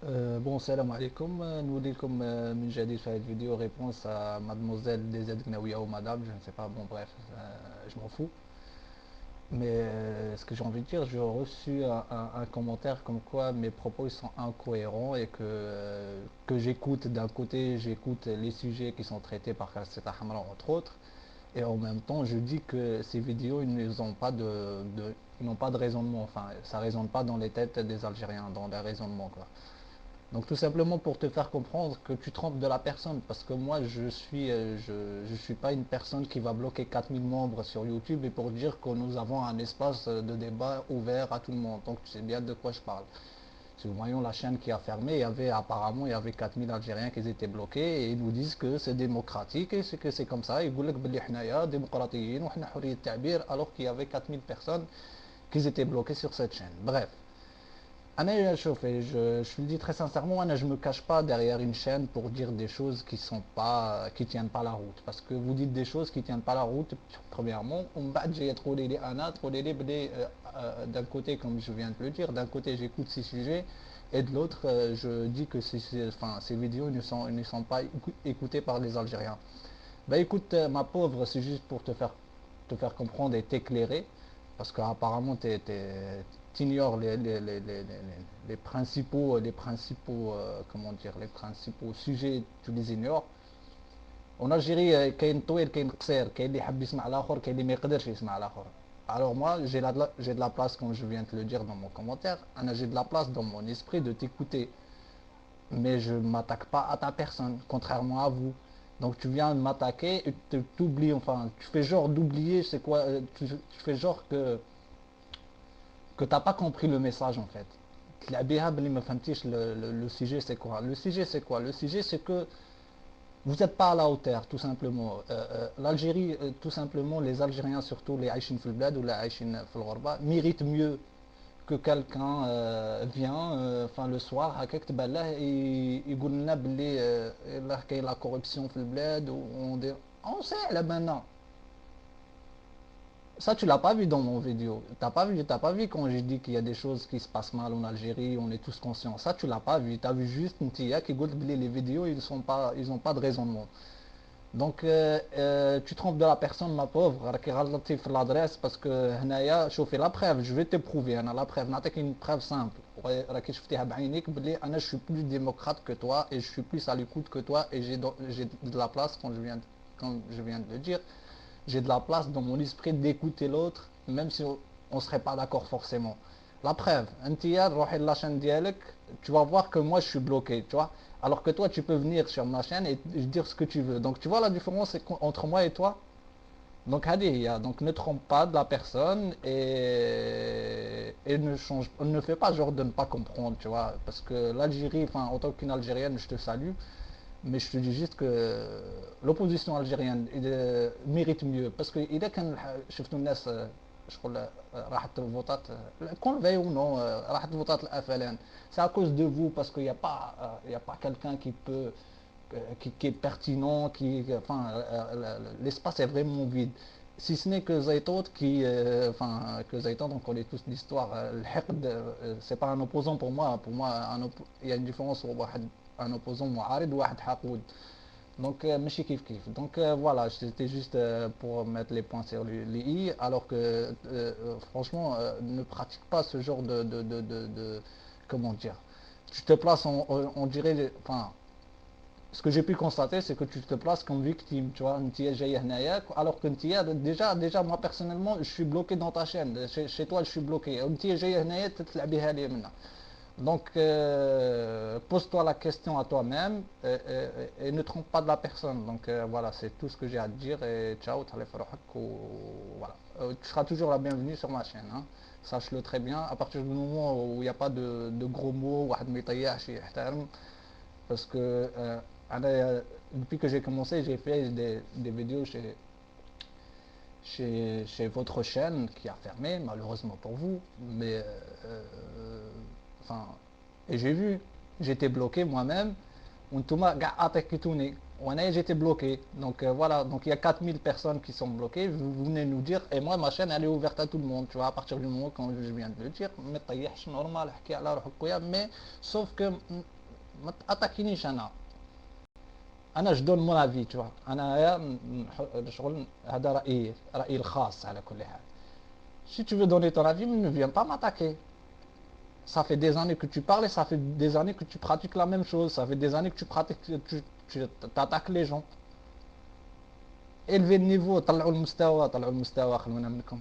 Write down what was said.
Bon, salam alaikum. Nous لكم من جديد في cette vidéo réponse à mademoiselle DZ Gnaouia ou madame, je ne sais pas, bon bref, je m'en fous. Mais ce que j'ai envie de dire, j'ai reçu un commentaire comme quoi mes propos ils sont incohérents et que j'écoute d'un côté, j'écoute les sujets qui sont traités par Kasseta Hamra entre autres, et en même temps je dis que ces vidéos ils n'ont pas ils n'ont pas de raisonnement, enfin ça résonne pas dans les têtes des Algériens, dans leur raisonnement quoi. Donc tout simplement pour te faire comprendre que tu trompes de la personne, parce que moi je suis pas une personne qui va bloquer 4000 membres sur YouTube et pour dire que nous avons un espace de débat ouvert à tout le monde. Donc tu sais bien de quoi je parle. Si nous voyons la chaîne qui a fermé, il y avait 4000 Algériens qui étaient bloqués et ils nous disent que c'est démocratique et que c'est comme ça. Ils disent que حنايا démocratiين وحنا حرية التعبير alors qu'il y avait 4000 personnes qui étaient bloquées sur cette chaîne. Bref. Je le dis très sincèrement, Anna, je ne me cache pas derrière une chaîne pour dire des choses qui tiennent pas la route. Parce que vous dites des choses qui tiennent pas la route, premièrement. D'un côté, comme je viens de le dire, d'un côté j'écoute ces sujets, et de l'autre, je dis que ces vidéos ne sont pas écoutées par les Algériens. Bah écoute, ma pauvre, c'est juste pour te faire comprendre et t'éclairer, parce qu'apparemment tu ignores comment dire, les principaux sujets, tu les ignores. En Algérie كاين طويل كاين قصير كاين اللي يحب يسمع الاخر كاين اللي ما يقدرش يسمع الاخر. Alors moi j'ai de la place comme je viens de te le dire dans mon commentaire, j'ai de la place dans mon esprit de t'écouter, mais je ne m'attaque pas à ta personne, contrairement à vous. Donc tu viens de m'attaquer et tu t'oublies, enfin tu fais genre d'oublier c'est quoi, tu fais genre que t'as pas compris le message en fait. Le sujet c'est quoi? Le sujet c'est quoi? Le sujet c'est que vous n'êtes pas à la hauteur tout simplement. L'Algérie, tout simplement, les Algériens surtout les Aïchine Fulblad ou les Aïchine Fulgorba méritent mieux que quelqu'un vient enfin le soir هكاك تبان له يقول لنا باللي كاين la corruption في البلاد on sait là maintenant. Ça, tu l'as pas vu dans mon vidéo. T'as pas vu quand j'ai dit qu'il y a des choses qui se passent mal en Algérie, on est tous conscients. Ça, tu l'as pas vu. Tu as vu juste une tia qui dit que les vidéos, ils ont pas de raisonnement. Donc, tu trompes de la personne, ma pauvre, راكي غلطتي في l'adresse parce que هنايا شوفي la preuve, je vais te prouver انا la preuve نعطيك une preuve simple. راكي شفتيها بعينيك بلي انا je suis plus démocrate que toi et je suis plus à l'écoute que toi et j'ai de la place quand je viens de le dire. J'ai de la place dans mon esprit d'écouter l'autre, même si on ne serait pas d'accord forcément. La preuve, la chaîne dialogue, tu vas voir que moi je suis bloqué, tu vois. Alors que toi, tu peux venir sur ma chaîne et dire ce que tu veux. Donc tu vois la différence entre moi et toi. Donc donc ne trompe pas de la personne et ne fais pas genre de ne pas comprendre, tu vois. Parce que l'Algérie, enfin en tant qu'une Algérienne, je te salue. Mais je te dis juste que l'opposition algérienne mérite mieux parce que إذا كان شفتوا الناس شغل راحت الفوطات كون le veuille ou non راحت الفوطات الافلان c'est à cause de vous parce qu'il n'y a pas il y a pas quelqu'un qui peut qui est pertinent enfin l'espace est vraiment vide si ce n'est que Zaytot enfin que Zaytot on connaît tous l'histoire c'est pas un opposant pour moi il y a une différence entre un opposant معارض وواحد حقود donc ماشي كيف كيف donc voilà c'était juste pour mettre les points sur les i alors que franchement ne pratique pas ce genre de comment dire tu te places on dirait enfin ce que j'ai pu constater, c'est que tu te places comme victime, tu vois, alors que déjà, moi personnellement, je suis bloqué dans ta chaîne, chez toi, je suis bloqué. Donc, pose-toi la question à toi-même et ne trompe pas de la personne. Donc, voilà, c'est tout ce que j'ai à te dire et ciao, voilà. Tu seras toujours la bienvenue sur ma chaîne, hein. Sache-le très bien, à partir du moment où il n'y a pas de gros mots, parce que depuis que j'ai commencé, j'ai fait des vidéos chez votre chaîne qui a fermé, malheureusement pour vous. Mais, enfin, et j'ai vu, j'étais bloqué moi-même. وانتم كاع اتاكيتوني J'étais bloqué. Donc voilà, donc il y a 4000 personnes qui sont bloquées. Vous venez nous dire, et moi ma chaîne elle est ouverte à tout le monde, tu vois, à partir du moment quand je viens de le dire, mais طيحش normal, احكي على روحك خويا, mais sauf que ما تاتاكينيش انا جو دون مون افي tu vois. انا شغل هذا رايي الخاص على كل حال. Si tu veux donner ton avis, ne viens pas m'attaquer. Ça fait des années que tu parles et ça fait des années que tu pratiques la même chose. Ça fait des années que tu pratiques, tu attaques les gens. Élevez le niveau, طلعوا المستوى خلونا منكم.